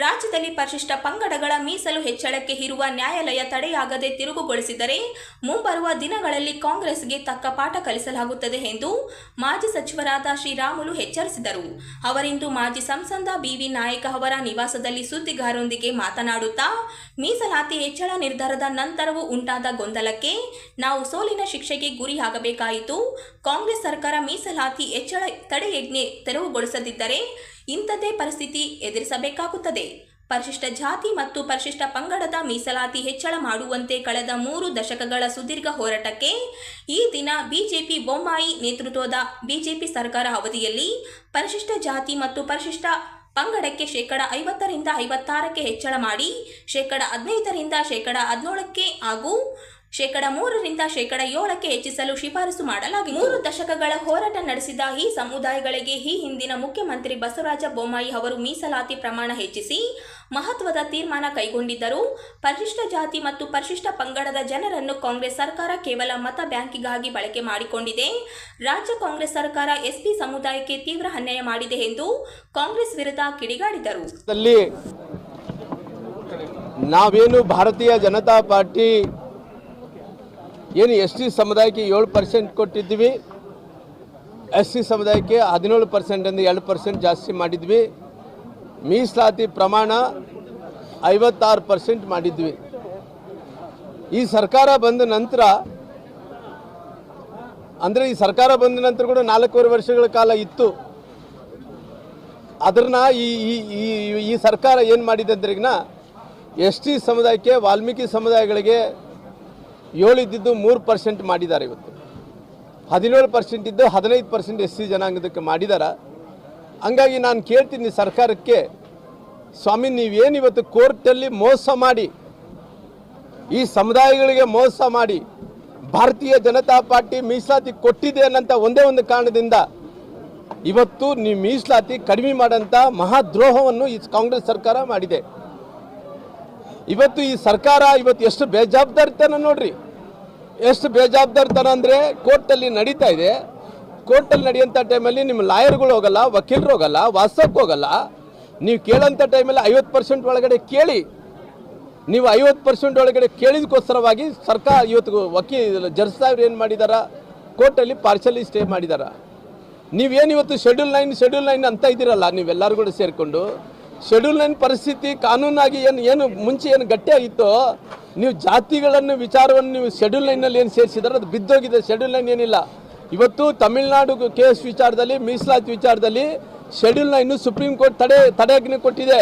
ರಾಜ್ಯದಲ್ಲಿ ಪರಿಶಿಷ್ಟ ಪಂಗಡಗಳ ಮೀಸಲು ಹೆಚ್ಚಳಕ್ಕೆ ಇರುವ ನ್ಯಾಯಾಲಯ ತಡೆಯಾಗದೆ ತಿರುಗುಗೊಳಿಸಿದರೆ ಮುಂಬರುವ ದಿನಗಳಲ್ಲಿ ಕಾಂಗ್ರೆಸ್ಗೆ ತಕ್ಕ ಪಾಠ ಕಲಿಸಲಾಗುತ್ತದೆ ಎಂದು ಮಾಜಿ ಸಚಿವರಾದ ಶ್ರೀರಾಮುಲು ಎಚ್ಚರಿಸಿದರು. ಅವರಿಂದು ಮಾಜಿ ಸಂಸದ ಬಿ.ವಿ. ನಾಯಕ ಅವರ ನಿವಾಸದಲ್ಲಿ ಸುದ್ದಿಗಾರರೊಂದಿಗೆ ಮಾತನಾಡುತ್ತಾ, ಮೀಸಲಾತಿ ಹೆಚ್ಚಳ ನಿರ್ಧಾರದ ನಂತರವೂ ಉಂಟಾದ ಗೊಂದಲಕ್ಕೆ ನಾವು ಸೋಲಿನ ಶಿಕ್ಷೆಗೆ ಗುರಿಯಾಗಬೇಕಾಯಿತು. ಕಾಂಗ್ರೆಸ್ ಸರ್ಕಾರ ಮೀಸಲಾತಿ ಹೆಚ್ಚಳ ತಡೆಯಜ್ಞೆ ತೆರವುಗೊಳಿಸದಿದ್ದರೆ ಇಂಥದ್ದೇ ಪರಿಸ್ಥಿತಿ ಎದುರಿಸಬೇಕಾಗುತ್ತದೆ. ಪರಿಶಿಷ್ಟ ಜಾತಿ ಮತ್ತು ಪರಿಶಿಷ್ಟ ಪಂಗಡದ ಮೀಸಲಾತಿ ಹೆಚ್ಚಳ ಮಾಡುವಂತೆ ಕಳೆದ 3 ದಶಕಗಳ ಸುದೀರ್ಘ ಹೋರಾಟಕ್ಕೆ ಈ ದಿನ ಬಿಜೆಪಿ ಬೊಮ್ಮಾಯಿ ನೇತೃತ್ವದ ಬಿಜೆಪಿ ಸರ್ಕಾರ ಅವಧಿಯಲ್ಲಿ ಪರಿಶಿಷ್ಟ ಜಾತಿ ಮತ್ತು ಪರಿಶಿಷ್ಟ ಪಂಗಡಕ್ಕೆ ಶೇಕಡ 50ರಿಂದ 56ಕ್ಕೆ ಹೆಚ್ಚಳ ಮಾಡಿ ಶೇಕಡ 15ರಿಂದ ಶೇಕಡ 17ಕ್ಕೆ ಹಾಗೂ ಶೇಕಡ 3ರಿಂದ ಶೇಕಡ 7ಕ್ಕೆ ಹೆಚ್ಚಿಸಲು ಶಿಫಾರಸು ಮಾಡಲಾಗಿದೆ. 3 ದಶಕಗಳ ಹೋರಾಟ ನಡೆಸಿದ ಈ ಸಮುದಾಯಗಳಿಗೆ ಈ ಹಿಂದಿನ ಮುಖ್ಯಮಂತ್ರಿ ಬಸವರಾಜ ಬೊಮ್ಮಾಯಿ ಅವರು ಮೀಸಲಾತಿ ಪ್ರಮಾಣ ಹೆಚ್ಚಿಸಿ ಮಹತ್ವದ ತೀರ್ಮಾನ ಕೈಗೊಂಡಿದ್ದರು. ಪರಿಶಿಷ್ಟ ಜಾತಿ ಮತ್ತು ಪರಿಶಿಷ್ಟ ಪಂಗಡದ ಜನರನ್ನು ಕಾಂಗ್ರೆಸ್ ಸರ್ಕಾರ ಕೇವಲ ಮತ ಬ್ಯಾಂಕಿಗಾಗಿ ಬಳಕೆ ಮಾಡಿಕೊಂಡಿದೆ. ರಾಜ್ಯ ಕಾಂಗ್ರೆಸ್ ಸರ್ಕಾರ ಎಸ್ಪಿ ಸಮುದಾಯಕ್ಕೆ ತೀವ್ರ ಅನ್ಯಾಯ ಮಾಡಿದೆ ಎಂದು ಕಾಂಗ್ರೆಸ್ ವಿರುದ್ಧ ಕಿಡಿಗಾಡಿದರು. ನಾವೇನು ಭಾರತೀಯ ಜನತಾ ಪಾರ್ಟಿ ಏನು ST ಸಮುದಾಯಕ್ಕೆ 7% ಕೊಟ್ಟಿದ್ವಿ, SC ಸಮುದಾಯಕ್ಕೆ 17% ಎಂದು 2% ಜಾಸ್ತಿ ಮಾಡಿದ್ವಿ. ಮೀಸಲಾತಿ ಪ್ರಮಾಣ 56% ಮಾಡಿದ್ವಿ. ಈ ಸರ್ಕಾರ ಬಂದ ನಂತರ ಕೂಡ 4.5 ವರ್ಷಗಳ ಕಾಲ ಇತ್ತು. ಅದನ್ನ ಈ ಸರ್ಕಾರ ಏನು ಮಾಡಿದೆ ಅಂದ್ರೆ ST ಸಮುದಾಯಕ್ಕೆ ವಾಲ್ಮೀಕಿ ಸಮುದಾಯಗಳಿಗೆ 7 ಇದ್ದಿದ್ದು 3% ಮಾಡಿದ್ದಾರೆ. ಇವತ್ತು 17% ಇದ್ದು 15% SC ಜನಾಂಗದಕ್ಕೆ ಮಾಡಿದ್ದಾರೆ. ಹಂಗಾಗಿ ನಾನು ಕೇಳ್ತೀನಿ ಸರ್ಕಾರಕ್ಕೆ, ಸ್ವಾಮಿ ನೀವೇನು ಇವತ್ತು ಕೋರ್ಟಲ್ಲಿ ಮೋಸ ಮಾಡಿ ಈ ಸಮುದಾಯಗಳಿಗೆ ಮೋಸ ಮಾಡಿ ಭಾರತೀಯ ಜನತಾ ಪಾರ್ಟಿ ಮೀಸಲಾತಿ ಕೊಟ್ಟಿದೆ ಅನ್ನಂತ ಒಂದೇ ಒಂದು ಕಾರಣದಿಂದ ಇವತ್ತು ನೀವು ಮೀಸಲಾತಿ ಕಡಿಮೆ ಮಾಡೋಂಥ ಮಹಾದ್ರೋಹವನ್ನು ಈ ಕಾಂಗ್ರೆಸ್ ಸರ್ಕಾರ ಮಾಡಿದೆ. ಇವತ್ತು ಈ ಸರ್ಕಾರ ಎಷ್ಟು ಬೇಜವಾಬ್ದಾರಿತನ ನೋಡ್ರಿ, ಎಷ್ಟು ಬೇಜವಾಬ್ದಾರಿತನ ಅಂದರೆ ಕೋರ್ಟಲ್ಲಿ ನಡೀತಾ ಇದೆ. ಕೋರ್ಟಲ್ಲಿ ನಡೆಯುವಂಥ ಟೈಮಲ್ಲಿ ನಿಮ್ಮ ಲಾಯರ್ಗಳು ಹೋಗಲ್ಲ, ವಕೀಲರು ಹೋಗಲ್ಲ, ವಾಸ್ತವಕ್ಕೆ ಹೋಗಲ್ಲ. ನೀವು ಕೇಳೋಂಥ ಟೈಮಲ್ಲಿ 50% ಒಳಗಡೆ ಕೇಳಿ. ನೀವು 50% ಒಳಗಡೆ ಕೇಳಿದಕ್ಕೋಸ್ಕರವಾಗಿ ಸರ್ಕಾರ ಇವತ್ತು ಜಡ್ಜ್ ಸಾಹೇಬ್ರು ಏನು ಮಾಡಿದಾರ, ಕೋರ್ಟಲ್ಲಿ ಪಾರ್ಷಲಿ ಸ್ಟೇ ಮಾಡಿದಾರ. ನೀವೇನು ಇವತ್ತು ಶೆಡ್ಯೂಲ್ 9 ಅಂತ ಇದ್ದೀರಲ್ಲ, ನೀವೆಲ್ಲರೂ ಕೂಡ ಸೇರಿಕೊಂಡು ಶೆಡ್ಯೂಲ್ 9 ಪರಿಸ್ಥಿತಿ ಕಾನೂನಾಗಿ ಏನು ಮುಂಚೆ ಏನು ಗಟ್ಟಿಯಾಗಿತ್ತೋ, ನೀವು ಜಾತಿಗಳನ್ನು ವಿಚಾರವನ್ನು ನೀವು ಶೆಡ್ಯೂಲ್ 9ನಲ್ಲಿ ಏನು ಸೇರಿಸಿದಾರೆ ಅದು ಬಿದ್ದೋಗಿದೆ. ಶೆಡ್ಯೂಲ್ 9 ಏನಿಲ್ಲ. ಇವತ್ತು ತಮಿಳುನಾಡು ಕೇಸ್ ವಿಚಾರದಲ್ಲಿ, ಮೀಸಲಾತಿ ವಿಚಾರದಲ್ಲಿ ಶೆಡ್ಯೂಲ್ 9 ಸುಪ್ರೀಂ ಕೋರ್ಟ್ ತಡೆಯಾಜ್ಞೆ ಕೊಟ್ಟಿದೆ.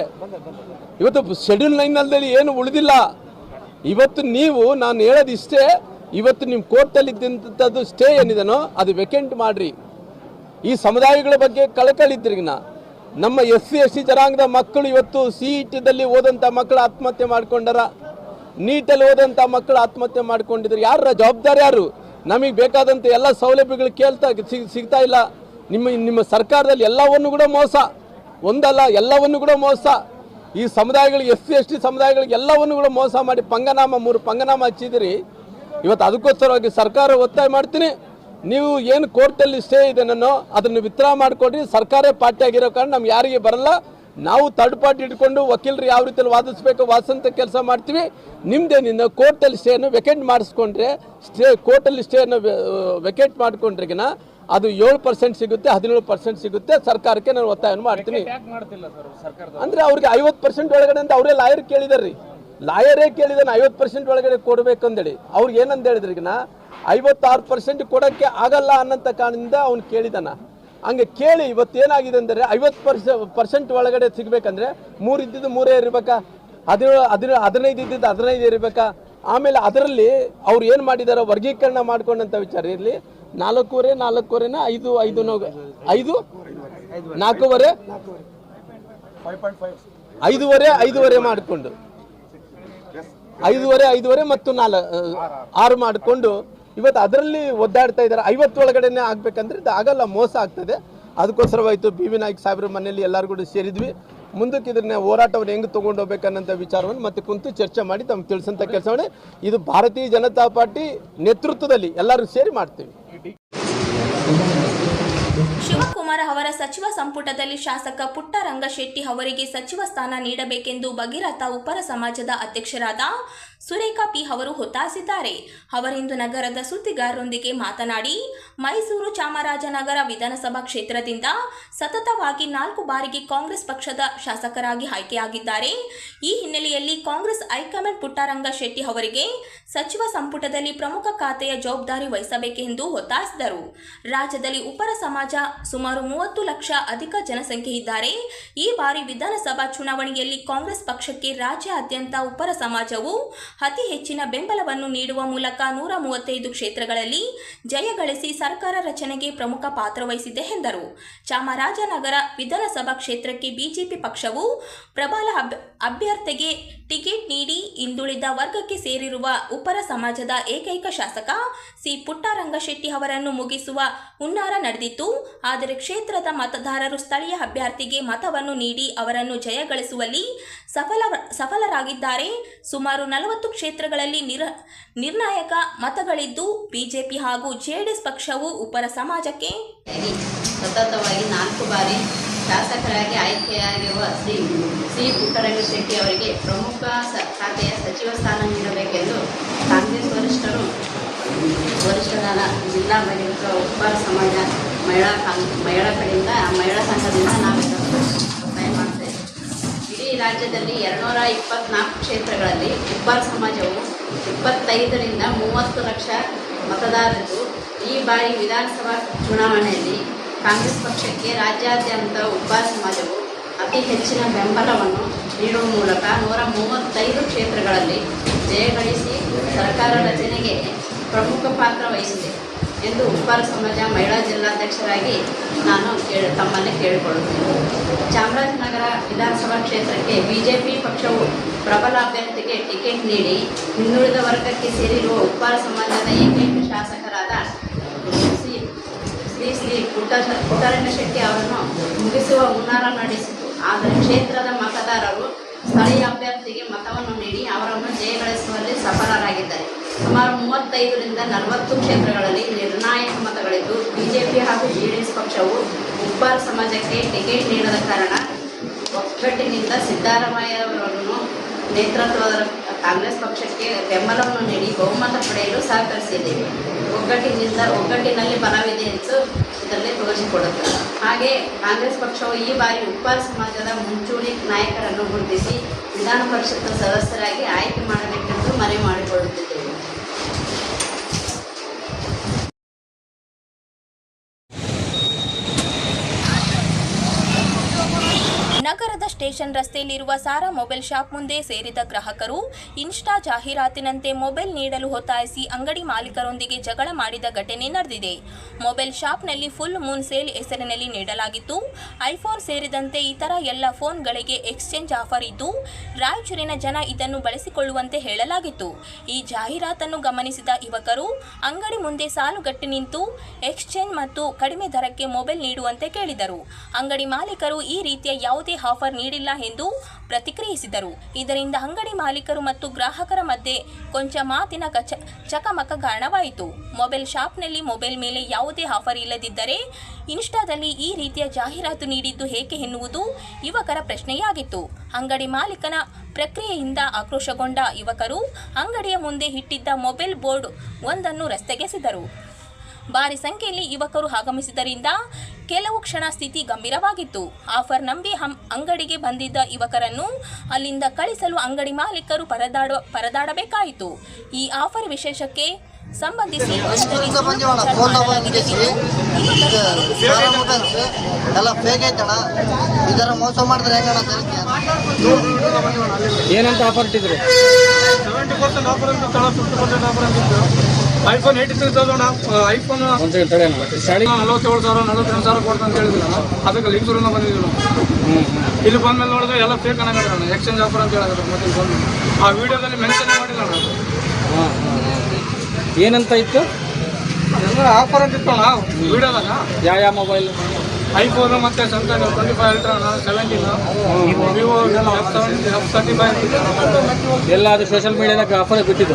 ಇವತ್ತು ಶೆಡ್ಯೂಲ್ 9ನಲ್ಲಿ ಏನು ಉಳಿದಿಲ್ಲ. ಇವತ್ತು ನಾನು ಹೇಳೋದು ಇಷ್ಟೇ, ಇವತ್ತು ನಿಮ್ಮ ಕೋರ್ಟಲ್ಲಿ ಇದ್ದಂಥದ್ದು ಸ್ಟೇ ಏನಿದೆನೋ ಅದು ವೆಕೆಂಟ್ ಮಾಡ್ರಿ. ಈ ಸಮುದಾಯಗಳ ಬಗ್ಗೆ ಕಳಕಳಿದ್ರಿಗಿನ ನಮ್ಮ SC ST ಜನಾಂಗದ ಮಕ್ಕಳು ಇವತ್ತು CETದಲ್ಲಿ ಓದಂಥ ಮಕ್ಕಳು ಆತ್ಮಹತ್ಯೆ ಮಾಡ್ಕೊಂಡಾರ, ನೀಟಲ್ಲಿ ಓದಂಥ ಮಕ್ಕಳು ಆತ್ಮಹತ್ಯೆ ಮಾಡ್ಕೊಂಡಿದ್ರು. ಯಾರ ಜವಾಬ್ದಾರಿ ಯಾರು? ನಮಗೆ ಬೇಕಾದಂಥ ಎಲ್ಲ ಸೌಲಭ್ಯಗಳು ಸಿಗ್ತಾ ಇಲ್ಲ. ನಿಮ್ಮ ಸರ್ಕಾರದಲ್ಲಿ ಎಲ್ಲವನ್ನು ಕೂಡ ಮೋಸ, ಒಂದಲ್ಲ ಎಲ್ಲವನ್ನು ಕೂಡ ಮೋಸ. ಈ ಸಮುದಾಯಗಳಿಗೆ SC ST ಸಮುದಾಯಗಳಿಗೆ ಎಲ್ಲವನ್ನು ಕೂಡ ಮೋಸ ಮಾಡಿ 3 ಪಂಗನಾಮ ಹಚ್ಚಿದಿರಿ. ಇವತ್ತು ಅದಕ್ಕೋಸ್ಕರವಾಗಿ ಸರ್ಕಾರ ಒತ್ತಾಯ ಮಾಡ್ತೀನಿ, ನೀವು ಏನು ಕೋರ್ಟಲ್ಲಿ ಸ್ಟೇ ಇದೆ ಅದನ್ನು ವಿತ್ಡ್ರಾ ಮಾಡಿಕೊಡ್ರಿ. ಸರ್ಕಾರ ಪಾರ್ಟಿ ಆಗಿರೋ ಕಾರಣ ನಮ್ಗೆ ಯಾರಿಗೆ ಬರಲ್ಲ. ನಾವು ಥರ್ಡ್ ಪಾರ್ಟಿ ಇಟ್ಕೊಂಡು ವಕೀಲರು ಯಾವ ರೀತಿಯಲ್ಲಿ ವಾದಿಸಬೇಕು ವಾದಿಸಂತ ಕೆಲಸ ಮಾಡ್ತೀವಿ. ನಿಮ್ದೇನಿಂದ ಕೋರ್ಟಲ್ಲಿ ಸ್ಟೇಯನ್ನು ವೆಕೆಂಟ್ ಮಾಡಿಸ್ಕೊಂಡ್ರೆ, ಕೋರ್ಟಲ್ಲಿ ಸ್ಟೇಯನ್ನು ವೆಕೆಂಟ್ ಮಾಡಿಕೊಂಡ್ರಿಗಿನ ಅದು 7% ಸಿಗುತ್ತೆ, 17% ಸಿಗುತ್ತೆ. ಸರ್ಕಾರಕ್ಕೆ ನಾನು ಒತ್ತಾಯವನ್ನು ಮಾಡ್ತೀನಿ. ಅಂದರೆ ಅವ್ರಿಗೆ 50% ಒಳಗಡೆ ಅಂತ ಅವರೇ ಲಾಯರ್ ಕೇಳಿದಾರ್ರಿ. ಲಾಯರೇ ಕೇಳಿದಾನೆ 50% ಒಳಗಡೆ ಕೊಡಬೇಕಂದೇಳಿ. ಅವ್ರಿಗೆ ಏನಂತ ಹೇಳಿದ್ರಿಗಿನ 56% ಕೊಡೋಕ್ಕೆ ಆಗಲ್ಲ ಅನ್ನೋಂಥ ಕಾರಣದಿಂದ ಅವ್ನು ಕೇಳಿದಾನ. ಹಂಗೆ ಕೇಳಿ ಇವತ್ತೇನಾಗಿದೆ ಅಂದರೆ 50% ಒಳಗಡೆ ಸಿಗಬೇಕಂದ್ರೆ 3 ಇದ್ದಿದ್ದು 3 ಇರಬೇಕಾ, 15 ಇದ್ದಿದ್ದು 15 ಇರಬೇಕಾ. ಆಮೇಲೆ ಅದರಲ್ಲಿ ಅವ್ರು ಏನು ಮಾಡಿದಾರೆ ವರ್ಗೀಕರಣ ಮಾಡ್ಕೊಂಡಂಥ ವಿಚಾರ ಇರಲಿ. 4.25 4.25 5 4.5 5.5 ಮಾಡಿಕೊಂಡು 5.5 ಮತ್ತು 6 ಮಾಡಿಕೊಂಡು ಇವತ್ತು ಅದರಲ್ಲಿ ಒದ್ದಾಡ್ತಾ ಇದ್ದಾರೆ. 50 ಒಳಗಡೆನೆ ಆಗ್ಬೇಕಂದ್ರೆ ಇದು ಆಗಲ್ಲ, ಮೋಸ ಆಗ್ತದೆ. ಅದಕ್ಕೋಸ್ಕರವಾಯಿತು ಬಿ.ವಿ. ನಾಯಕ್ ಸಾಹೇಬ್ರ ಮನೆಯಲ್ಲಿ ಎಲ್ಲರೂ ಕೂಡ ಸೇರಿದ್ವಿ. ಮುಂದಕ್ಕೆ ಇದನ್ನ ಹೋರಾಟವನ್ನು ಹೆಂಗೆ ತೊಗೊಂಡು ಹೋಗ್ಬೇಕನ್ನೋಂಥ ವಿಚಾರವನ್ನು ಮತ್ತೆ ಕುಂತು ಚರ್ಚೆ ಮಾಡಿ ತಮ್ಗೆ ತಿಳಿಸಂಥ ಕೆಲಸ ಮಾಡಿ ಇದು ಭಾರತೀಯ ಜನತಾ ಪಾರ್ಟಿ ನೇತೃತ್ವದಲ್ಲಿ ಎಲ್ಲರೂ ಸೇರಿ ಮಾಡ್ತೀವಿ. ಶಿವಕುಮಾರ್ ಅವರ ಸಚಿವ ಸಂಪುಟದಲ್ಲಿ ಶಾಸಕ ಪುಟ್ಟರಂಗಶೆಟ್ಟಿ ಅವರಿಗೆ ಸಚಿವ ಸ್ಥಾನ ನೀಡಬೇಕೆಂದು ಭಗೀರಥ ಉಪರ ಸಮಾಜದ ಅಧ್ಯಕ್ಷರಾದ ಸುರೇಖಾ ಪಿ ಅವರು ಒತ್ತಾಯಿಸಿದ್ದಾರೆ. ಅವರಿಂದು ನಗರದ ಸುದ್ದಿಗಾರರೊಂದಿಗೆ ಮಾತನಾಡಿ, ಮೈಸೂರು ಚಾಮರಾಜನಗರ ವಿಧಾನಸಭಾ ಕ್ಷೇತ್ರದಿಂದ ಸತತವಾಗಿ 4 ಬಾರಿಗೆ ಕಾಂಗ್ರೆಸ್ ಪಕ್ಷದ ಶಾಸಕರಾಗಿ ಆಯ್ಕೆಯಾಗಿದ್ದಾರೆ. ಈ ಹಿನ್ನೆಲೆಯಲ್ಲಿ ಕಾಂಗ್ರೆಸ್ ಹೈಕಮಾಂಡ್ ಪುಟ್ಟರಂಗಶೆಟ್ಟಿ ಅವರಿಗೆ ಸಚಿವ ಸಂಪುಟದಲ್ಲಿ ಪ್ರಮುಖ ಖಾತೆಯ ಜವಾಬ್ದಾರಿ ವಹಿಸಬೇಕೆಂದು ಒತ್ತಾಯಿಸಿದರು. ರಾಜ್ಯದಲ್ಲಿ ಉಪರ ಸಮಾಜ ಸುಮಾರು 30 ಲಕ್ಷ ಅಧಿಕ ಜನಸಂಖ್ಯೆ ಇದ್ದಾರೆ. ಈ ಬಾರಿ ವಿಧಾನಸಭಾ ಚುನಾವಣೆಯಲ್ಲಿ ಕಾಂಗ್ರೆಸ್ ಪಕ್ಷಕ್ಕೆ ರಾಜ್ಯಾದ್ಯಂತ ಉಪರ ಸಮಾಜವು ಅತಿ ಹೆಚ್ಚಿನ ಬೆಂಬಲವನ್ನು ನೀಡುವ ಮೂಲಕ 135 ಕ್ಷೇತ್ರಗಳಲ್ಲಿ ಜಯಗಳಿಸಿ ಸರ್ಕಾರ ರಚನೆಗೆ ಪ್ರಮುಖ ಪಾತ್ರ ವಹಿಸಿದೆ ಎಂದರು. ಚಾಮರಾಜನಗರ ವಿಧಾನಸಭಾ ಕ್ಷೇತ್ರಕ್ಕೆ ಬಿಜೆಪಿ ಪಕ್ಷವು ಪ್ರಬಲ ಅಭ್ಯರ್ಥಿಗೆ ಟಿಕೆಟ್ ನೀಡಿ ಹಿಂದುಳಿದ ವರ್ಗಕ್ಕೆ ಸೇರಿರುವ ಉಪರ ಸಮಾಜದ ಏಕೈಕ ಶಾಸಕ ಸಿ ಪುಟ್ಟರಂಗಶೆಟ್ಟಿ ಅವರನ್ನು ಮುಗಿಸುವ ಹುನ್ನಾರ ನಡೆದಿತ್ತು. ಆದರೆ ಕ್ಷೇತ್ರದ ಮತದಾರರು ಸ್ಥಳೀಯ ಅಭ್ಯರ್ಥಿಗೆ ಮತವನ್ನು ನೀಡಿ ಅವರನ್ನು ಜಯಗಳಿಸುವಲ್ಲಿ ಸಫಲರಾಗಿದ್ದಾರೆ. ಸುಮಾರು 40 ಕ್ಷೇತ್ರಗಳಲ್ಲಿ ನಿರ್ಣಾಯಕ ಮತಗಳಿದ್ದು ಬಿಜೆಪಿ ಹಾಗೂ ಜೆಡಿಎಸ್ ಪಕ್ಷವು ಉಪರ ಸಮಾಜಕ್ಕೆ ಸತತವಾಗಿ 4 ಬಾರಿ ಶಾಸಕರಾಗಿ ಆಯ್ಕೆಯಾಗಿರುವ ಸಿ ಪುಟ್ಟರಂಗಶೆಟ್ಟಿ ಅವರಿಗೆ ಪ್ರಮುಖ ಖಾತೆಯ ಸಚಿವ ಸ್ಥಾನ ನೀಡಬೇಕೆಂದು ಕಾಂಗ್ರೆಸ್ ವರಿಷ್ಠರಾದ ಜಿಲ್ಲಾ ಭಗೀರಥ ಉಪರ ಸಮಾಜ ಮಹಿಳಾ ಕಡೆಯಿಂದ ಮಹಿಳಾ ಸಂಘದಿಂದ ನಾವೆಲ್ಲ ಒತ್ತಾಯ ಮಾಡ್ತೇವೆ. ಇಡೀ ರಾಜ್ಯದಲ್ಲಿ 224 ಕ್ಷೇತ್ರಗಳಲ್ಲಿ ಉಪರ ಸಮಾಜವು 25ರಿಂದ 30 ಲಕ್ಷ ಮತದಾರರಿದ್ದು, ಈ ಬಾರಿ ವಿಧಾನಸಭಾ ಚುನಾವಣೆಯಲ್ಲಿ ಕಾಂಗ್ರೆಸ್ ಪಕ್ಷಕ್ಕೆ ರಾಜ್ಯಾದ್ಯಂತ ಉಪರ ಸಮಾಜವು ಅತಿ ಹೆಚ್ಚಿನ ಬೆಂಬಲವನ್ನು ನೀಡುವ ಮೂಲಕ 135 ಕ್ಷೇತ್ರಗಳಲ್ಲಿ ಜಯಗಳಿಸಿ ಸರ್ಕಾರ ರಚನೆಗೆ ಪ್ರಮುಖ ಪಾತ್ರ ವಹಿಸಿದೆ ಎಂದು ಉಪರ ಸಮಾಜ ಮಹಿಳಾ ಜಿಲ್ಲಾಧ್ಯಕ್ಷರಾಗಿ ನಾನು ತಮ್ಮಲ್ಲಿ ಕೇಳಿಕೊಳ್ಳುತ್ತೇನೆ. ಚಾಮರಾಜನಗರ ವಿಧಾನಸಭಾ ಕ್ಷೇತ್ರಕ್ಕೆ ಬಿಜೆಪಿ ಪಕ್ಷವು ಪ್ರಬಲ ಅಭ್ಯರ್ಥಿಗೆ ಟಿಕೆಟ್ ನೀಡಿ ಹಿಂದುಳಿದ ವರ್ಗಕ್ಕೆ ಸೇರಿರುವ ಉಪರ ಸಮಾಜದ ಏಕೈಕ ಶಾಸಕರಾದ ಶ್ರೀ ಪುಟ್ಟರಂಗಶೆಟ್ಟಿ ಅವರನ್ನು ಮುಗಿಸುವ ಹುನ್ನಾರ ನಡೆಸಿತು. ಆದರೆ ಕ್ಷೇತ್ರದ ಮತದಾರರು ಸ್ಥಳೀಯ ಅಭ್ಯರ್ಥಿಗೆ ಮತವನ್ನು ನೀಡಿ ಅವರನ್ನು ಜಯಗಳಿಸುವಲ್ಲಿ ಸಫಲರಾಗಿದ್ದಾರೆ. ಸುಮಾರು 35ರಿಂದ 40 ಕ್ಷೇತ್ರಗಳಲ್ಲಿ ನಿರ್ಣಾಯಕ ಮತಗಳಿದ್ದು, ಬಿಜೆಪಿ ಹಾಗೂ ಜೆಡಿಎಸ್ ಪಕ್ಷವು ಉಪರ ಸಮಾಜಕ್ಕೆ ಟಿಕೆಟ್ ನೀಡದ ಕಾರಣ ಒಗ್ಗಟ್ಟಿನಿಂದ ಸಿದ್ದರಾಮಯ್ಯರವರನ್ನು ನೇತೃತ್ವದ ಕಾಂಗ್ರೆಸ್ ಪಕ್ಷಕ್ಕೆ ಬೆಂಬಲವನ್ನು ನೀಡಿ ಬಹುಮತ ಪಡೆಯಲು ಸಹಕರಿಸಿದ್ದೇವೆ. ಒಗ್ಗಟ್ಟಿನಲ್ಲಿ ಬಲವಿದೆ ಎಂದು ಇದರಲ್ಲಿ ತೋರಿಸಿಕೊಡುತ್ತದೆ. ಹಾಗೆ ಕಾಂಗ್ರೆಸ್ ಪಕ್ಷವು ಈ ಬಾರಿ ಉಪರ ಸಮಾಜದ ಮುಂಚೂಣಿ ನಾಯಕರನ್ನು ಗುರುತಿಸಿ ವಿಧಾನ ಪರಿಷತ್ ಸದಸ್ಯರಾಗಿ ಆಯ್ಕೆ ಮಾಡಬೇಕೆಂದು ಮನವಿ ಮಾಡಿಕೊಳ್ಳುತ್ತಿದ್ದೇವೆ. ನಗರದ ಸ್ಟೇಷನ್ ರಸ್ತೆಯಲ್ಲಿರುವ ಸಾರಾ ಮೊಬೈಲ್ ಶಾಪ್ ಮುಂದೆ ಸೇರಿದ ಗ್ರಾಹಕರು ಇನ್ಸ್ಟಾ ಜಾಹೀರಾತಿನಂತೆ ಮೊಬೈಲ್ ನೀಡಲು ಒತ್ತಾಯಿಸಿ ಅಂಗಡಿ ಮಾಲೀಕರೊಂದಿಗೆ ಜಗಳ ಮಾಡಿದ ಘಟನೆ ನಡೆದಿದೆ. ಮೊಬೈಲ್ ಶಾಪ್ನಲ್ಲಿ ಫುಲ್ ಮೂನ್ ಸೇಲ್ ಹೆಸರಿನಲ್ಲಿ ನೀಡಲಾಗಿತ್ತು. ಐಫೋನ್ ಸೇರಿದಂತೆ ಇತರ ಎಲ್ಲ ಫೋನ್ಗಳಿಗೆ ಎಕ್ಸ್ಚೇಂಜ್ ಆಫರ್ ಇದ್ದು, ರಾಯಚೂರಿನ ಜನ ಇದನ್ನು ಬಳಸಿಕೊಳ್ಳುವಂತೆ ಹೇಳಲಾಗಿತ್ತು. ಈ ಜಾಹೀರಾತನ್ನು ಗಮನಿಸಿದ ಯುವಕರು ಅಂಗಡಿ ಮುಂದೆ ಸಾಲುಗಟ್ಟಿ ನಿಂತು ಎಕ್ಸ್ಚೇಂಜ್ ಮತ್ತು ಕಡಿಮೆ ದರಕ್ಕೆ ಮೊಬೈಲ್ ನೀಡುವಂತೆ ಕೇಳಿದರು. ಅಂಗಡಿ ಮಾಲೀಕರು ಈ ರೀತಿಯ ಯಾವುದೇ ಆಫರ್ ನೀಡಿಲ್ಲ ಎಂದು ಪ್ರತಿಕ್ರಿಯಿಸಿದರು. ಇದರಿಂದ ಅಂಗಡಿ ಮಾಲೀಕರು ಮತ್ತು ಗ್ರಾಹಕರ ಮಧ್ಯೆ ಕೊಂಚ ಮಾತಿನ ಚಕಮಕ ಕಾರಣವಾಯಿತು. ಮೊಬೈಲ್ ಶಾಪ್ನಲ್ಲಿ ಮೊಬೈಲ್ ಮೇಲೆ ಯಾವುದೇ ಆಫರ್ ಇಲ್ಲದಿದ್ದರೆ ಇನ್ಸ್ಟಾದಲ್ಲಿ ಈ ರೀತಿಯ ಜಾಹೀರಾತು ನೀಡಿದ್ದು ಏಕೆ ಎನ್ನುವುದು ಯುವಕರ ಪ್ರಶ್ನೆಯಾಗಿತ್ತು. ಅಂಗಡಿ ಮಾಲೀಕನ ಪ್ರಕ್ರಿಯೆಯಿಂದ ಆಕ್ರೋಶಗೊಂಡ ಯುವಕರು ಅಂಗಡಿಯ ಮುಂದೆ ಇಟ್ಟಿದ್ದ ಮೊಬೈಲ್ ಬೋರ್ಡ್ ಒಂದನ್ನು ರಸ್ತೆಗೆಸೆದರು. ಭಾರಿ ಸಂಖ್ಯೆಯಲ್ಲಿ ಯುವಕರು ಆಗಮಿಸಿದ್ದರಿಂದ ಕೆಲವು ಕ್ಷಣ ಸ್ಥಿತಿ ಗಂಭೀರವಾಗಿತ್ತು. ಆಫರ್ ನಂಬಿ ಅಂಗಡಿಗೆ ಬಂದಿದ್ದ ಯುವಕರನ್ನು ಅಲ್ಲಿಂದ ಕಳಿಸಲು ಅಂಗಡಿ ಮಾಲೀಕರು ಪರದಾಡಬೇಕಾಯಿತು. ಈ ಆಫರ್ ವಿಶೇಷಕ್ಕೆ ಸಂಬಂಧಿಸಿ ಏನಂತ ಆಫರ್ ಇಟ್ಟಿದ್ರು? 70% ಆಫರ್ ಅಂತ 50% ಆಫರ್ ಅಂತಿತ್ತು. ಐಫೋನ್ 83,000 ಐಫೋನ್ ಸ್ಟಾರ್ಟಿಂಗ್ 47,000 48,000 ಕೊಡ್ತಾ ಅಂತ ಹೇಳಿದ್ರು. ಅದಕ್ಕೆ ಲಿಂಗಸೂರಿಂದ ಬಂದಿದ್ರು. ಇಲ್ಲಿ ಬಂದ್ಮೇಲೆ ನೋಡಿದ್ರೆ ಎಲ್ಲ ಫೇಕ್ ಅನ್ನೋಣ, ಎಕ್ಸ್ಚೇಂಜ್ ಆಫರ್ ಅಂತ ಹೇಳಿದ್ರು. ಮತ್ತೆ ಬಂದು ಆ ವಿಡಿಯೋದಲ್ಲಿ ಮೆನ್ಷನ್ ಮಾಡಿಲ್ಲ ನಾನು. ಏನಂತ ಇತ್ತು? ಎಲ್ಲ ಆಫರ್ ಅಂತ ಇತ್ತು ವಿಡಿಯೋದಾಗ. ಯಾವ ಮೊಬೈಲ್? ಐಫೋನು ಮತ್ತು ಸ್ಯಾಮ್ಸಂಗ್ 25 ಅಲ್ಟ್ರಾ 17 ವಿವೋ F35 ಎಲ್ಲ ಅದು ಸೋಷಿಯಲ್ ಮೀಡಿಯಾದಾಗ ಆಫರ್ ಬಿಟ್ಟಿದ್ದು.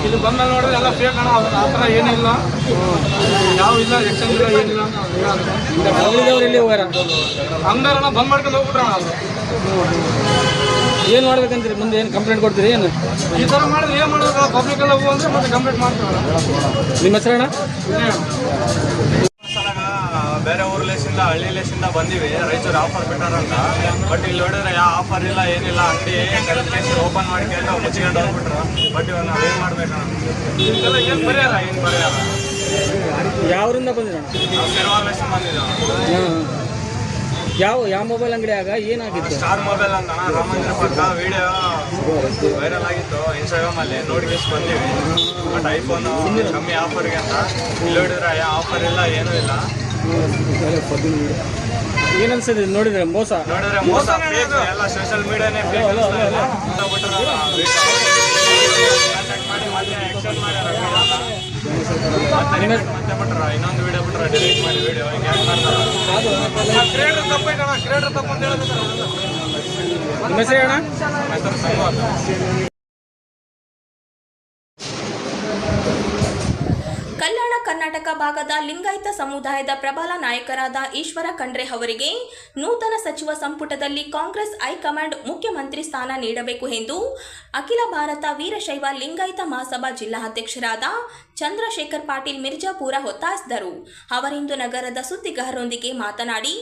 ಇದು ಬಂದಲ್ಲಿ ನೋಡಿದ್ರೆ ಎಲ್ಲ ಫೇಕ್ ಅಣ್ಣ. ಆ ಥರ ಏನಿಲ್ಲ, ಯಾವ ಇಲ್ಲ, ಎಕ್ಸ್ಚೇಂಜ್ ಇಲ್ಲ, ಏನಿಲ್ಲ. ಅಂಗಡಿದವ್ರು ಇಲ್ಲಿ ಹೋಗ್ಯಾರ. ಅಂಗಡಿಯವ್ರನ್ನ ಬಂದ್ ಮಾಡ್ಕೊಂಡು ಹೋಗ್ಬಿಟ್ರಣ ಅವರು. ಏನು ಮಾಡ್ಬೇಕಂತೀರಿ ಮುಂದೆ? ಏನು ಕಂಪ್ಲೇಂಟ್ ಕೊಡ್ತೀರಿ? ಏನು ಈ ಥರ ಮಾಡಿದ್ರೆ ಏನು ಮಾಡೋದು? ಪಬ್ಲಿಕ್ ಎಲ್ಲ ಹೋಗು ಅಂದರೆ ಮತ್ತೆ ಕಂಪ್ಲೇಂಟ್ ಮಾಡ್ತೀವಲ್ಲ. ನಿಮ್ಮ ಹೆಸರಣ್ಣ? ಬೇರೆ ಊರ್ಲೇಸಿಂದ ಹಳ್ಳಿ ಲೇಸಿಂದ ಬಂದೀವಿ. ರಾಯಚೂರು ಆಫರ್ ಬಿಟ್ಟಾರಂತ. ಬಟ್ ಇಲ್ಲಿ ನೋಡಿದ್ರೆ ಯಾವ ಆಫರ್ ಇಲ್ಲ, ಏನಿಲ್ಲ. ಅಂಗಡಿ ಕರೆಕ್ಟ್ ಓಪನ್ ಮಾಡ್ಕೊಂಡು ಮುಚ್ಚಿಕೊಂಡು ಹೋಗ್ಬಿಟ್ರು. ಬಟ್ ಇವಾಗ ನಾವು ಏನು ಮಾಡ್ಬೇಕು? ಇದೆಲ್ಲ ಏನು ಪರಿಹಾರ? ಏನು ಪರಿಹಾರ? ಯಾವ್ರಿಂದ ಬಂದಿರೋಣ? ನಾವು ಸಿರ್ವಾರ್ಲೇಸಿಂದ ಬಂದಿದ್ದೇವೆ. ಯಾವ ಮೊಬೈಲ್ ಅಂಗಡಿಯಾಗ ಏನಾಗಿತ್ತು? ಸ್ಟಾರ್ ಮೊಬೈಲ್ ಅಂತ ರಾಮ ಮಂದಿರ ಪಕ್ಕ ವಿಡಿಯೋ ವೈರಲ್ ಆಗಿತ್ತು ಇನ್ಸ್ಟಾಗ್ರಾಮಲ್ಲಿ. ನೋಡ್ಕೊಂಡು ಬಂದೀವಿ. ಬಟ್ ಐಫೋನು ಕಮ್ಮಿ ಆಫರ್ಗೆ ಅಂತ ಇಲ್ಲಿ ನೋಡಿದ್ರೆ ಯಾವ ಆಫರ್ ಇಲ್ಲ, ಏನೂ ಇಲ್ಲ. ಏನನ್ಸದೆ ನೋಡಿದ್ರೆ? ಮೋಸ ನೋಡಿದ್ರೆ ಮೋಸ, ಫೇಕ್. ಎಲ್ಲ ಸೋಷಿಯಲ್ ಮೀಡಿಯಾನೇ ಫೇಕ್. ಮಾಡಿ ಮತ್ತೆ ಎಕ್ಸ್ಚೇಂಜ್ ಮಾಡ್ಯಾರ. ಮತ್ತೆ ಬಿಟ್ರ ಇನ್ನೊಂದು ವಿಡಿಯೋ ಬಿಟ್ರೆ ಡಿಲೀಟ್ ಮಾಡಿ ವಿಡಿಯೋ. ಹಿಂಗೆ ಯಾಕೆ ಮಾಡ್ತಾರೆ? ಕ್ರಿಯೇಟರ್ ತಪ್ಪೈತಣ, ಕ್ರಿಯೇಟರ್ ತಪ್ಪು ಅಂತ ಹೇಳಿದ್ರೆ. ನಿಮ್ಮ ಹೆಸರು ಅಣ್ಣ? ಹೆಸರು ಸಂಘ ಅಂತ. ಕಲ್ಯಾಣ ಕರ್ನಾಟಕ ಭಾಗದ ಲಿಂಗಾಯತ ಸಮುದಾಯದ ಪ್ರಬಲ ನಾಯಕರಾದ ಈಶ್ವರ ಖಂಡ್ರೆ ಅವರಿಗೆ ನೂತನ ಸಚಿವ ಸಂಪುಟದಲ್ಲಿ ಕಾಂಗ್ರೆಸ್ ಹೈಕಮಾಂಡ್ ಮುಖ್ಯಮಂತ್ರಿ ಸ್ಥಾನ ನೀಡಬೇಕು ಎಂದು ಅಖಿಲ ಭಾರತ ವೀರಶೈವ ಲಿಂಗಾಯತ ಮಹಾಸಭಾ ಜಿಲ್ಲಾ ಅಧ್ಯಕ್ಷರಾದ ಚಂದ್ರಶೇಖರ್ ಪಾಟೀಲ್ ಮಿರ್ಜಾಪುರ ಒತ್ತಾಯಿಸಿದರು. ಅವರಿಂದು ನಗರದ ಸುದ್ದಿಗಾರರೊಂದಿಗೆ ಮಾತನಾಡಿ,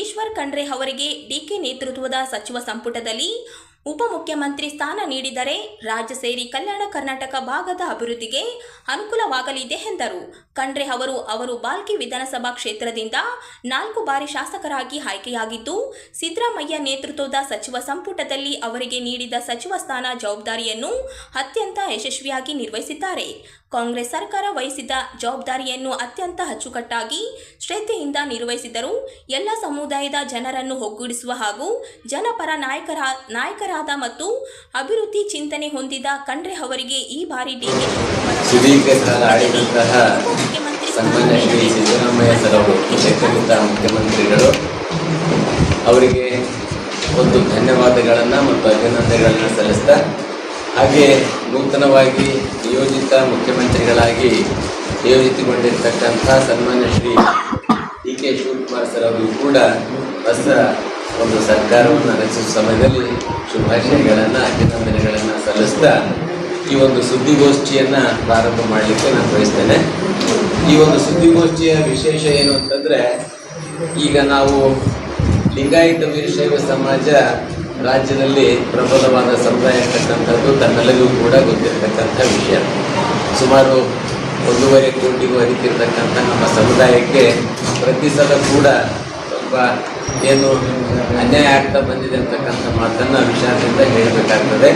ಈಶ್ವರ್ ಖಂಡ್ರೆ ಅವರಿಗೆ ಡಿಕೆ ನೇತೃತ್ವದ ಸಚಿವ ಸಂಪುಟದಲ್ಲಿ ಉಪಮುಖ್ಯಮಂತ್ರಿ ಸ್ಥಾನ ನೀಡಿದರೆ ರಾಜ್ಯ ಸೇರಿ ಕಲ್ಯಾಣ ಕರ್ನಾಟಕ ಭಾಗದ ಅಭಿವೃದ್ಧಿಗೆ ಅನುಕೂಲವಾಗಲಿದೆ ಎಂದರು. ಖಂಡ್ರೆ ಅವರು ಬಾಲ್ಕಿ ವಿಧಾನಸಭಾ ಕ್ಷೇತ್ರದಿಂದ 4 ಬಾರಿ ಶಾಸಕರಾಗಿ ಆಯ್ಕೆಯಾಗಿದ್ದು, ಸಿದ್ದರಾಮಯ್ಯ ನೇತೃತ್ವದ ಸಚಿವ ಸಂಪುಟದಲ್ಲಿ ಅವರಿಗೆ ನೀಡಿದ ಸಚಿವ ಸ್ಥಾನ ಜವಾಬ್ದಾರಿಯನ್ನು ಅತ್ಯಂತ ಯಶಸ್ವಿಯಾಗಿ ನಿರ್ವಹಿಸಿದ್ದಾರೆ. ಕಾಂಗ್ರೆಸ್ ಸರ್ಕಾರ ವಹಿಸಿದ ಜವಾಬ್ದಾರಿಯನ್ನು ಅತ್ಯಂತ ಅಚ್ಚುಕಟ್ಟಾಗಿ ಶ್ರದ್ಧೆಯಿಂದ ನಿರ್ವಹಿಸಿದರು. ಎಲ್ಲ ಸಮುದಾಯದ ಜನರನ್ನು ಒಗ್ಗೂಡಿಸುವ ಹಾಗೂ ಜನಪರ ನಾಯಕರಾದ ಮತ್ತು ಅಭಿವೃದ್ಧಿ ಚಿಂತನೆ ಹೊಂದಿದ ಖಂಡ್ರೆ ಅವರಿಗೆ ಈ ಬಾರಿ ಡಿಕೆ ಸುದೀರ್ಘ ಕಾಲ ಆಳಿದಂತಹ ಸನ್ಮಾನ್ಯ ಶ್ರೀ ಸಿದ್ದರಾಮಯ್ಯ ಸರ್ ಅವರು ಕ್ಷೇತ್ರದಿಂದ ಮುಖ್ಯಮಂತ್ರಿಗಳು, ಅವರಿಗೆ ಒಂದು ಧನ್ಯವಾದಗಳನ್ನು ಮತ್ತು ಅಭಿನಂದನೆಗಳನ್ನು ಸಲ್ಲಿಸ್ತಾ, ಹಾಗೆ ನೂತನವಾಗಿ ನಿಯೋಜಿತ ಮುಖ್ಯಮಂತ್ರಿಗಳಾಗಿ ನಿಯೋಜಿತಗೊಂಡಿರ್ತಕ್ಕಂಥ ಸನ್ಮಾನ್ಯ Shri D K Shivakumar sir ಅವರಿಗೂ ಕೂಡ ಹೊಸ ಒಂದು ಸರ್ಕಾರವನ್ನು ರಚಿಸುವ ಸಮಯದಲ್ಲಿ ಶುಭಾಶಯಗಳನ್ನು ಅಭಿನಂದನೆಗಳನ್ನು ಸಲ್ಲಿಸ್ತಾ ಈ ಒಂದು ಸುದ್ದಿಗೋಷ್ಠಿಯನ್ನು ಪ್ರಾರಂಭ ಮಾಡಲಿಕ್ಕೆ ನಾನು ಬಯಸ್ತೇನೆ. ಈ ಒಂದು ಸುದ್ದಿಗೋಷ್ಠಿಯ ವಿಶೇಷ ಏನು ಅಂತಂದರೆ, ಈಗ ನಾವು ಲಿಂಗಾಯತ ವೀರಶೈವ ಸಮಾಜ ರಾಜ್ಯದಲ್ಲಿ ಪ್ರಬಲವಾದ ಸಮುದಾಯ ಇರ್ತಕ್ಕಂಥದ್ದು ತಮ್ಮೆಲ್ಲರಿಗೂ ಕೂಡ ಗೊತ್ತಿರತಕ್ಕಂಥ ವಿಷಯ. ಸುಮಾರು 1.5 ಕೋಟಿಗೂ ಅಧಿಕಿರ್ತಕ್ಕಂಥ ನಮ್ಮ ಸಮುದಾಯಕ್ಕೆ ಪ್ರತಿ ಸಲ ಕೂಡ ಸ್ವಲ್ಪ ಏನು ಅನ್ಯಾಯ ಆಗ್ತಾ ಬಂದಿದೆ ಅಂತಕ್ಕಂಥ ಮಾತನ್ನು ವಿಷಯದಿಂದ ಹೇಳಬೇಕಾಗ್ತದೆ.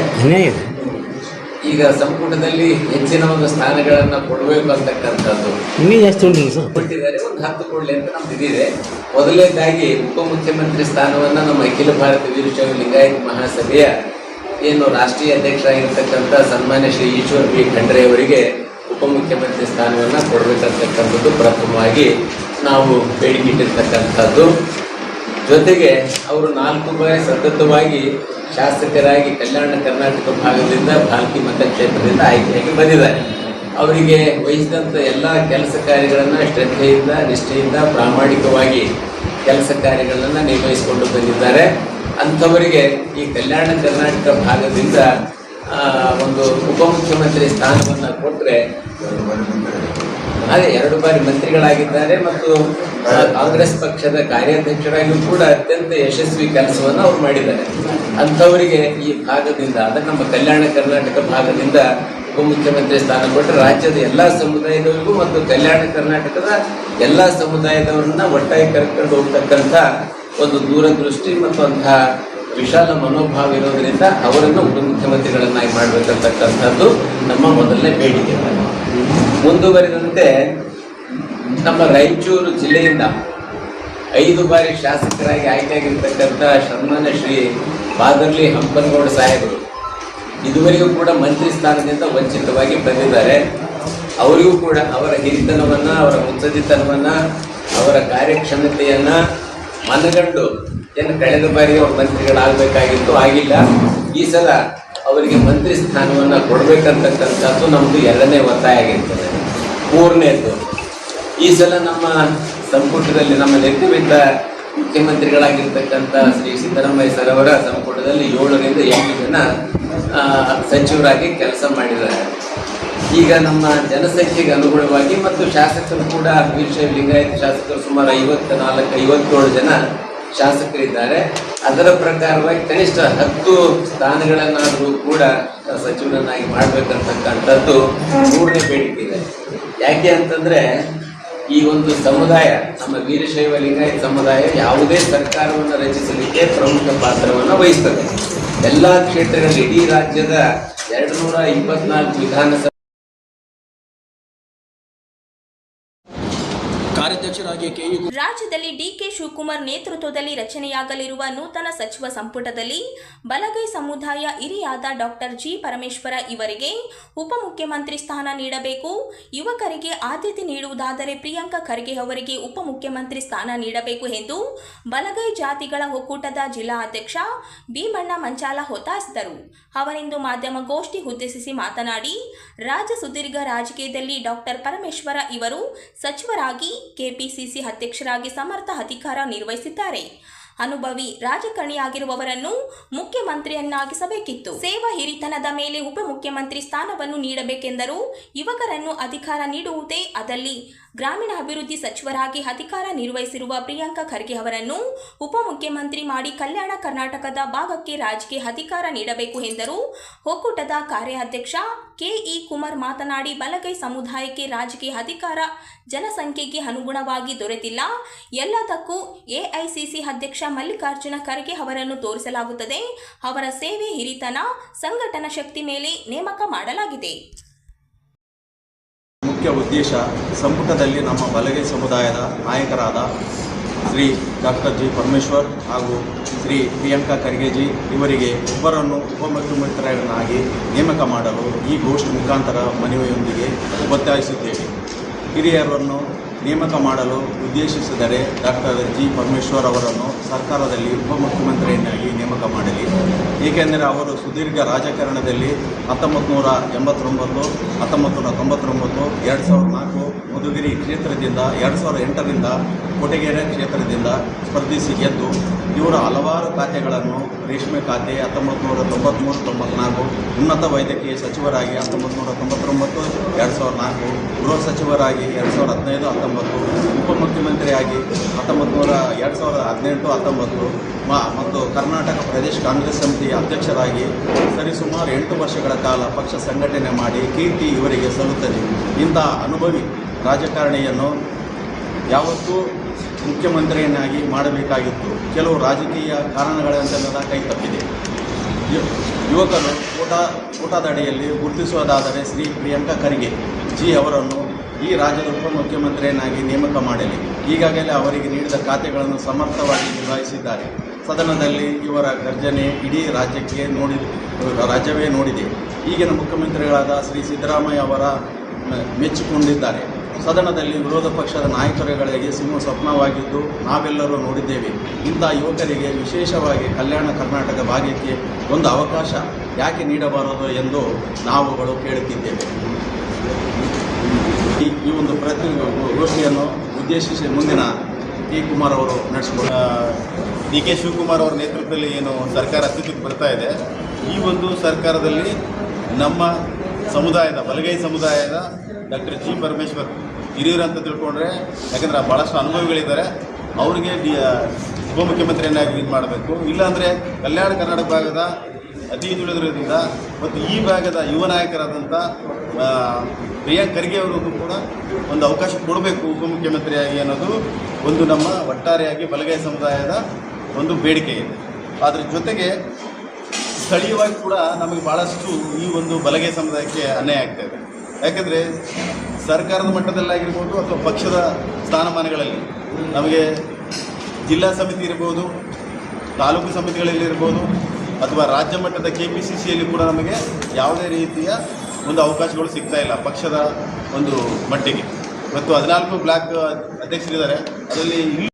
ಈಗ ಸಂಪುಟದಲ್ಲಿ ಹೆಚ್ಚಿನ ಒಂದು ಸ್ಥಾನಗಳನ್ನು ಕೊಡಬೇಕು ಅಂತಕ್ಕಂಥದ್ದು ಕೊಟ್ಟಿದ್ದಾರೆ. ಒಂದು 10 ಕೊಡಲಿ ಅಂತ ನಮ್ದು ಇದಿದೆ. ಮೊದಲನೇದಾಗಿ ಉಪಮುಖ್ಯಮಂತ್ರಿ ಸ್ಥಾನವನ್ನು ನಮ್ಮ ಅಖಿಲ ಭಾರತ ವೀರಶೈವ ಲಿಂಗಾಯತ ಮಹಾಸಭೆಯ ಏನು ರಾಷ್ಟ್ರೀಯ ಅಧ್ಯಕ್ಷರಾಗಿರ್ತಕ್ಕಂಥ ಸನ್ಮಾನ್ಯ ಶ್ರೀ ಈಶ್ವರ್ ಬಿ ಖಂಡ್ರೆ ಅವರಿಗೆ ಉಪಮುಖ್ಯಮಂತ್ರಿ ಸ್ಥಾನವನ್ನು ಕೊಡಬೇಕಂತಕ್ಕಂಥದ್ದು ಪ್ರಥಮವಾಗಿ ನಾವು ಬೇಡಿಕೆ ಇಟ್ಟಿರ್ತಕ್ಕಂಥದ್ದು. ಜೊತೆಗೆ ಅವರು 4 ಬಾರಿ ಸತತವಾಗಿ ಶಾಸಕರಾಗಿ ಕಲ್ಯಾಣ ಕರ್ನಾಟಕ ಭಾಗದಿಂದ ಬಾಲ್ಕಿ ಮತಕ್ಷೇತ್ರದಿಂದ ಆಯ್ಕೆಯಾಗಿ ಬಂದಿದ್ದಾರೆ. ಅವರಿಗೆ ವಹಿಸಿದಂಥ ಎಲ್ಲ ಕೆಲಸ ಕಾರ್ಯಗಳನ್ನು ಶ್ರದ್ಧೆಯಿಂದ, ನಿಷ್ಠೆಯಿಂದ, ಪ್ರಾಮಾಣಿಕವಾಗಿ ಕೆಲಸ ಕಾರ್ಯಗಳನ್ನು ನಿರ್ವಹಿಸಿಕೊಂಡು ಬಂದಿದ್ದಾರೆ. ಅಂಥವರಿಗೆ ಈ ಕಲ್ಯಾಣ ಕರ್ನಾಟಕ ಭಾಗದಿಂದ ಒಂದು ಉಪಮುಖ್ಯಮಂತ್ರಿ ಸ್ಥಾನವನ್ನು ಕೊಟ್ಟರೆ, ಅದೇ 2 ಬಾರಿ ಮಂತ್ರಿಗಳಾಗಿದ್ದಾರೆ ಮತ್ತು ಕಾಂಗ್ರೆಸ್ ಪಕ್ಷದ ಕಾರ್ಯಾಧ್ಯಕ್ಷರಾಗಿಯೂ ಕೂಡ ಅತ್ಯಂತ ಯಶಸ್ವಿ ಕೆಲಸವನ್ನು ಅವರು ಮಾಡಿದ್ದಾರೆ. ಅಂಥವರಿಗೆ ಈ ಭಾಗದಿಂದ, ಅದಕ್ಕೆ ನಮ್ಮ ಕಲ್ಯಾಣ ಕರ್ನಾಟಕ ಭಾಗದಿಂದ ಉಪಮುಖ್ಯಮಂತ್ರಿ ಸ್ಥಾನ ಕೊಟ್ಟರೆ ರಾಜ್ಯದ ಎಲ್ಲ ಸಮುದಾಯದವರಿಗೂ ಮತ್ತು ಕಲ್ಯಾಣ ಕರ್ನಾಟಕದ ಎಲ್ಲ ಸಮುದಾಯದವರನ್ನ ಒಟ್ಟಾಗಿ ಕರ್ಕೊಂಡು ಹೋಗ್ತಕ್ಕಂಥ ಒಂದು ದೂರದೃಷ್ಟಿ ಮತ್ತು ಅಂತಹ ವಿಶಾಲ ಮನೋಭಾವ ಇರೋದರಿಂದ ಅವರನ್ನು ಉಪಮುಖ್ಯಮಂತ್ರಿಗಳನ್ನಾಗಿ ಮಾಡಬೇಕಂತಕ್ಕಂಥದ್ದು ನಮ್ಮ ಮೊದಲನೇ ಬೇಡಿಕೆ. ಮುಂದುವರಿದಂತೆ ನಮ್ಮ ರಾಯಚೂರು ಜಿಲ್ಲೆಯಿಂದ 5 ಬಾರಿ ಶಾಸಕರಾಗಿ ಆಯ್ಕೆಯಾಗಿರ್ತಕ್ಕಂಥ ಸನ್ಮಾನ್ಯ ಶ್ರೀ ಬಾದರ್ಲಿ ಹಂಪನಗೌಡ ಸಾಹೇಬರು ಇದುವರೆಗೂ ಕೂಡ ಮಂತ್ರಿ ಸ್ಥಾನದಿಂದ ವಂಚಿತವಾಗಿ ಬಂದಿದ್ದಾರೆ. ಅವರಿಗೂ ಕೂಡ ಅವರ ಹಿರಿತನವನ್ನು, ಅವರ ಮುತ್ಸದ್ದಿತನವನ್ನು, ಅವರ ಕಾರ್ಯಕ್ಷಮತೆಯನ್ನು ಮನಗಂಡು ಏನು ಕಳೆದ ಬಾರಿ ಅವರು ಮಂತ್ರಿಗಳಾಗಬೇಕಾಗಿತ್ತು, ಆಗಿಲ್ಲ. ಈ ಸಲ ಅವರಿಗೆ ಮಂತ್ರಿ ಸ್ಥಾನವನ್ನು ಕೊಡಬೇಕಂತಕ್ಕಂಥದ್ದು ನಮ್ಮದು ಎರಡನೇ ಒತ್ತಾಯ ಆಗಿರ್ತದೆ. ಮೂರನೇದು, ಈ ಸಲ ನಮ್ಮ ಸಂಪುಟದಲ್ಲಿ ನಮ್ಮ ನೆನಪಿದ್ದ ಮುಖ್ಯಮಂತ್ರಿಗಳಾಗಿರ್ತಕ್ಕಂಥ ಶ್ರೀ ಸಿದ್ದರಾಮಯ್ಯ ಸರ್ ಅವರ ಸಂಪುಟದಲ್ಲಿ 7 ರಿಂದ 8 ಜನ ಸಚಿವರಾಗಿ ಕೆಲಸ ಮಾಡಿದ್ದಾರೆ. ಈಗ ನಮ್ಮ ಜನಸಂಖ್ಯೆಗೆ ಅನುಗುಣವಾಗಿ ಮತ್ತು ಶಾಸಕರು ಕೂಡ ವೀರಶೈವ ಲಿಂಗಾಯತ ಶಾಸಕರು ಸುಮಾರು 54-57 ಜನ ಶಾಸಕರಿದ್ದಾರೆ. ಅದರ ಪ್ರಕಾರವಾಗಿ ಕನಿಷ್ಠ 10 ಸ್ಥಾನಗಳನ್ನಾದರೂ ಕೂಡ ಸಚಿವರನ್ನಾಗಿ ಮಾಡಬೇಕಂತಕ್ಕಂಥದ್ದು 3ನೇ ಬೇಡಿಕೆ ಇದೆ. ಯಾಕೆ ಅಂತಂದರೆ ಈ ಒಂದು ಸಮುದಾಯ, ನಮ್ಮ ವೀರಶೈವ ಲಿಂಗಾಯತ ಸಮುದಾಯ ಯಾವುದೇ ಸರ್ಕಾರವನ್ನು ರಚಿಸಲಿಕ್ಕೆ ಪ್ರಮುಖ ಪಾತ್ರವನ್ನು ವಹಿಸ್ತದೆ. ಎಲ್ಲ ಕ್ಷೇತ್ರಗಳಲ್ಲಿ ಇಡೀ ರಾಜ್ಯದ 224 ವಿಧಾನಸಭೆ ಕಾರ್ಯಾಧ್ಯಕ್ಷರಾಗಿ ರಾಜ್ಯದಲ್ಲಿ ಡಿಕೆ ಶಿವಕುಮಾರ್ ನೇತೃತ್ವದಲ್ಲಿ ರಚನೆಯಾಗಲಿರುವ ನೂತನ ಸಚಿವ ಸಂಪುಟದಲ್ಲಿ ಬಲಗೈ ಸಮುದಾಯ ಹಿರಿಯಾದ ಡಾಕ್ಟರ್ ಜಿ ಪರಮೇಶ್ವರ ಇವರಿಗೆ ಉಪಮುಖ್ಯಮಂತ್ರಿ ಸ್ಥಾನ ನೀಡಬೇಕು. ಯುವಕರಿಗೆ ಆದ್ಯತೆ ನೀಡುವುದಾದರೆ ಪ್ರಿಯಾಂಕಾ ಖರ್ಗೆ ಅವರಿಗೆ ಉಪಮುಖ್ಯಮಂತ್ರಿ ಸ್ಥಾನ ನೀಡಬೇಕು ಎಂದು ಬಲಗೈ ಜಾತಿಗಳ ಒಕ್ಕೂಟದ ಜಿಲ್ಲಾ ಅಧ್ಯಕ್ಷ ಭೀಮಣ್ಣ ಮಂಚಾಲ ಒತ್ತಾಯಿಸಿದರು. ಅವರಿಂದು ಮಾಧ್ಯಮಗೋಷ್ಠಿ ಉದ್ದೇಶಿಸಿ ಮಾತನಾಡಿ, ರಾಜ್ಯ ಸುದೀರ್ಘ ರಾಜಕೀಯದಲ್ಲಿ ಡಾಕ್ಟರ್ ಪರಮೇಶ್ವರ ಇವರು ಸಚಿವರಾಗಿ ಕೆಪಿಸಿಸಿ ಅಧ್ಯಕ್ಷರಾಗಿ ಸಮರ್ಥ ಅಧಿಕಾರ ನಿರ್ವಹಿಸಿದ್ದಾರೆ. ಅನುಭವಿ ರಾಜಕಾರಣಿಯಾಗಿರುವವರನ್ನು ಮುಖ್ಯಮಂತ್ರಿಯನ್ನಾಗಿಸಬೇಕಿತ್ತು. ಸೇವಾ ಹಿರಿತನದ ಮೇಲೆ ಉಪಮುಖ್ಯಮಂತ್ರಿ ಸ್ಥಾನವನ್ನು ನೀಡಬೇಕೆಂದರು. ಯುವಕರನ್ನು ಅಧಿಕಾರ ನೀಡುವುದೇ ಅದಲ್ಲಿ ಗ್ರಾಮೀಣಾಭಿವೃದ್ಧಿ ಸಚಿವರಾಗಿ ಅಧಿಕಾರ ನಿರ್ವಹಿಸಿರುವ ಪ್ರಿಯಾಂಕಾ ಖರ್ಗೆ ಅವರನ್ನು ಉಪಮುಖ್ಯಮಂತ್ರಿ ಮಾಡಿ ಕಲ್ಯಾಣ ಕರ್ನಾಟಕದ ಭಾಗಕ್ಕೆ ರಾಜಕೀಯ ಅಧಿಕಾರ ನೀಡಬೇಕು ಎಂದರು. ಒಕ್ಕೂಟದ ಕಾರ್ಯಾಧ್ಯಕ್ಷ ಕೆಇ ಕುಮಾರ್ ಮಾತನಾಡಿ, ಬಲಗೈ ಸಮುದಾಯಕ್ಕೆ ರಾಜಕೀಯ ಅಧಿಕಾರ ಜನಸಂಖ್ಯೆಗೆ ಅನುಗುಣವಾಗಿ ದೊರೆತಿಲ್ಲ. ಎಲ್ಲದಕ್ಕೂ ಎಐಸಿಸಿ ಅಧ್ಯಕ್ಷ ಮಲ್ಲಿಕಾರ್ಜುನ ಖರ್ಗೆ ಅವರನ್ನು ತೋರಿಸಲಾಗುತ್ತದೆ. ಅವರ ಸೇವೆ, ಹಿರಿತನ, ಸಂಘಟನಾ ಶಕ್ತಿ ಮೇಲೆ ನೇಮಕ ಮಾಡಲಾಗಿದೆ. ಮುಖ್ಯ ಉದ್ದೇಶ ಸಂಪುಟದಲ್ಲಿ ನಮ್ಮ ಬಲಗೈ ಸಮುದಾಯದ ನಾಯಕರಾದ ಶ್ರೀ ಡಾಕ್ಟರ್ ಜಿ ಪರಮೇಶ್ವರ್ ಹಾಗೂ ಶ್ರೀ ಪ್ರಿಯಾಂಕಾ ಖರ್ಗೆಜಿ ಇವರಿಗೆ ಒಬ್ಬರನ್ನು ಉಪಮುಖ್ಯಮಂತ್ರಿಯನ್ನಾಗಿ ನೇಮಕ ಮಾಡಲು ಈ ಗೋಷ್ಠಿ ಮುಖಾಂತರ ಮನವಿಯೊಂದಿಗೆ ಒತ್ತಾಯಿಸುತ್ತೇವೆ. ಹಿರಿಯರನ್ನು ನೇಮಕ ಮಾಡಲು ಉದ್ದೇಶಿಸಿದರೆ ಡಾಕ್ಟರ್ ಜಿ ಪರಮೇಶ್ವರ್ ಅವರನ್ನು ಸರ್ಕಾರದಲ್ಲಿ ಉಪಮುಖ್ಯಮಂತ್ರಿಯನ್ನಾಗಿ ನೇಮಕ ಮಾಡಲಿ. ಏಕೆಂದರೆ ಅವರು ಸುದೀರ್ಘ ರಾಜಕಾರಣದಲ್ಲಿ 1989, 1999, 2004 ಮಧುಗಿರಿ ಕ್ಷೇತ್ರದಿಂದ, 2008ರಿಂದ ಕೊಟಗೆರೆ ಕ್ಷೇತ್ರದಿಂದ ಸ್ಪರ್ಧಿಸಿ ಗೆದ್ದು ಇವರು ಹಲವಾರು ಖಾತೆಗಳನ್ನು, ರೇಷ್ಮೆ ಖಾತೆ 1993-94, ಉನ್ನತ ವೈದ್ಯಕೀಯ ಸಚಿವರಾಗಿ 1999, 2004, ಗೃಹ ಸಚಿವರಾಗಿ 2015-19, ಉಪಮುಖ್ಯಮಂತ್ರಿಯಾಗಿ 2018-19 ಮತ್ತು ಕರ್ನಾಟಕ ಪ್ರದೇಶ ಕಾಂಗ್ರೆಸ್ ಸಮಿತಿಯ ಅಧ್ಯಕ್ಷರಾಗಿ ಸರಿಸುಮಾರು 8 ವರ್ಷಗಳ ಕಾಲ ಪಕ್ಷ ಸಂಘಟನೆ ಮಾಡಿ ಕೀರ್ತಿ ಇವರಿಗೆ ಸಲ್ಲುತ್ತದೆ. ಇಂತಹ ಅನುಭವಿ ರಾಜಕಾರಣಿಯನ್ನು ಯಾವತ್ತೂ ಮುಖ್ಯಮಂತ್ರಿಯನ್ನಾಗಿ ಮಾಡಬೇಕಾಗಿತ್ತು. ಕೆಲವು ರಾಜಕೀಯ ಕಾರಣಗಳಿಂದ ಕೈ ತಪ್ಪಿದೆ. ಯುವಕರು ಕೋಟಾದ ಅಡಿಯಲ್ಲಿ ಗುರುತಿಸುವುದಾದರೆ ಶ್ರೀ ಪ್ರಿಯಾಂಕಾ ಖರ್ಗೆ ಜಿ ಅವರನ್ನು ಈ ರಾಜ್ಯದ ಉಪಮುಖ್ಯಮಂತ್ರಿಯನ್ನಾಗಿ ನೇಮಕ ಮಾಡಲಿ. ಈಗಾಗಲೇ ಅವರಿಗೆ ನೀಡಿದ ಖಾತೆಗಳನ್ನು ಸಮರ್ಥವಾಗಿ ನಿಭಾಯಿಸಿದ್ದಾರೆ. ಸದನದಲ್ಲಿ ಇವರ ಗರ್ಜನೆ ಇಡೀ ರಾಜ್ಯವೇ ನೋಡಿದೆ. ಈಗಿನ ಮುಖ್ಯಮಂತ್ರಿಗಳಾದ ಶ್ರೀ ಸಿದ್ದರಾಮಯ್ಯ ಅವರ ಮೆಚ್ಚಿಕೊಂಡಿದ್ದಾರೆ. ಸದನದಲ್ಲಿ ವಿರೋಧ ಪಕ್ಷದ ನಾಯಕರುಗಳಿಗೆ ಸಿಂಹ ಸ್ವಪ್ನವಾಗಿದ್ದು ನಾವೆಲ್ಲರೂ ನೋಡಿದ್ದೇವೆ. ಇಂಥ ಯುವಕರಿಗೆ ವಿಶೇಷವಾಗಿ ಕಲ್ಯಾಣ ಕರ್ನಾಟಕ ಭಾಗಕ್ಕೆ ಒಂದು ಅವಕಾಶ ಯಾಕೆ ನೀಡಬಾರದು ಎಂದು ನಾವುಗಳು ಕೇಳುತ್ತಿದ್ದೇವೆ. ಈ ಒಂದು ಗೋಷ್ಠಿಯನ್ನು ಉದ್ದೇಶಿಸಿ ಮುಂದಿನ ಕೆ ಕುಮಾರ್ ಅವರು ನಡೆಸಿಕೊಂಡು ಡಿ ಕೆ ಶಿವಕುಮಾರ್ ಅವರ ನೇತೃತ್ವದಲ್ಲಿ ಏನು ಸರ್ಕಾರ ಅಸ್ತಿತ್ವಕ್ಕೆ ಬರ್ತಾ ಇದೆ, ಈ ಒಂದು ಸರ್ಕಾರದಲ್ಲಿ ನಮ್ಮ ಸಮುದಾಯದ ಬಲಗೈ ಸಮುದಾಯದ ಡಾಕ್ಟರ್ ಜಿ ಪರಮೇಶ್ವರ್ ಹಿರಿಯರು ಅಂತ ತಿಳ್ಕೊಂಡ್ರೆ, ಯಾಕಂದರೆ ಭಾಳಷ್ಟು ಅನುಭವಿಗಳಿದ್ದಾರೆ, ಅವರಿಗೆ ಉಪಮುಖ್ಯಮಂತ್ರಿಯನ್ನಾಗಿ ಇದು ಮಾಡಬೇಕು. ಇಲ್ಲಾಂದರೆ ಕಲ್ಯಾಣ ಕರ್ನಾಟಕ ಭಾಗದ ಅತಿ ಹಿಂದುಳಿದ್ರಿಂದ ಮತ್ತು ಈ ಭಾಗದ ಯುವ ನಾಯಕರಾದಂಥ ಪ್ರಿಯಾಂಕಾ ಖರ್ಗೆ ಅವರಿಗೂ ಕೂಡ ಒಂದು ಅವಕಾಶ ಕೊಡಬೇಕು ಉಪಮುಖ್ಯಮಂತ್ರಿಯಾಗಿ ಅನ್ನೋದು ಒಂದು ನಮ್ಮ ಒಟ್ಟಾರೆಯಾಗಿ ಬಲಗೈ ಸಮುದಾಯದ ಒಂದು ಬೇಡಿಕೆ ಇದೆ. ಅದರ ಜೊತೆಗೆ ಸ್ಥಳೀಯವಾಗಿ ಕೂಡ ನಮಗೆ ಭಾಳಷ್ಟು ಈ ಒಂದು ಬಲಗೈ ಸಮುದಾಯಕ್ಕೆ ಅನ್ಯಾಯ ಆಗ್ತಾ ಇದೆ. ಯಾಕಂದರೆ ಸರ್ಕಾರದ ಮಟ್ಟದಲ್ಲಾಗಿರ್ಬೋದು ಅಥವಾ ಪಕ್ಷದ ಸ್ಥಾನಮಾನಗಳಲ್ಲಿ ನಮಗೆ ಜಿಲ್ಲಾ ಸಮಿತಿ ಇರ್ಬೋದು, ತಾಲೂಕು ಸಮಿತಿಗಳಲ್ಲಿರ್ಬೋದು ಅಥವಾ ರಾಜ್ಯ ಮಟ್ಟದ KPCCಯಲ್ಲಿ ಕೂಡ ನಮಗೆ ಯಾವುದೇ ರೀತಿಯ ಒಂದು ಅವಕಾಶಗಳು ಸಿಗ್ತಾ ಇಲ್ಲ ಪಕ್ಷದ ಒಂದು ಮಟ್ಟಿಗೆ. ಇವತ್ತು 14 ಬ್ಲಾಕ್ ಅಧ್ಯಕ್ಷರಿದ್ದಾರೆ. ಅದರಲ್ಲಿ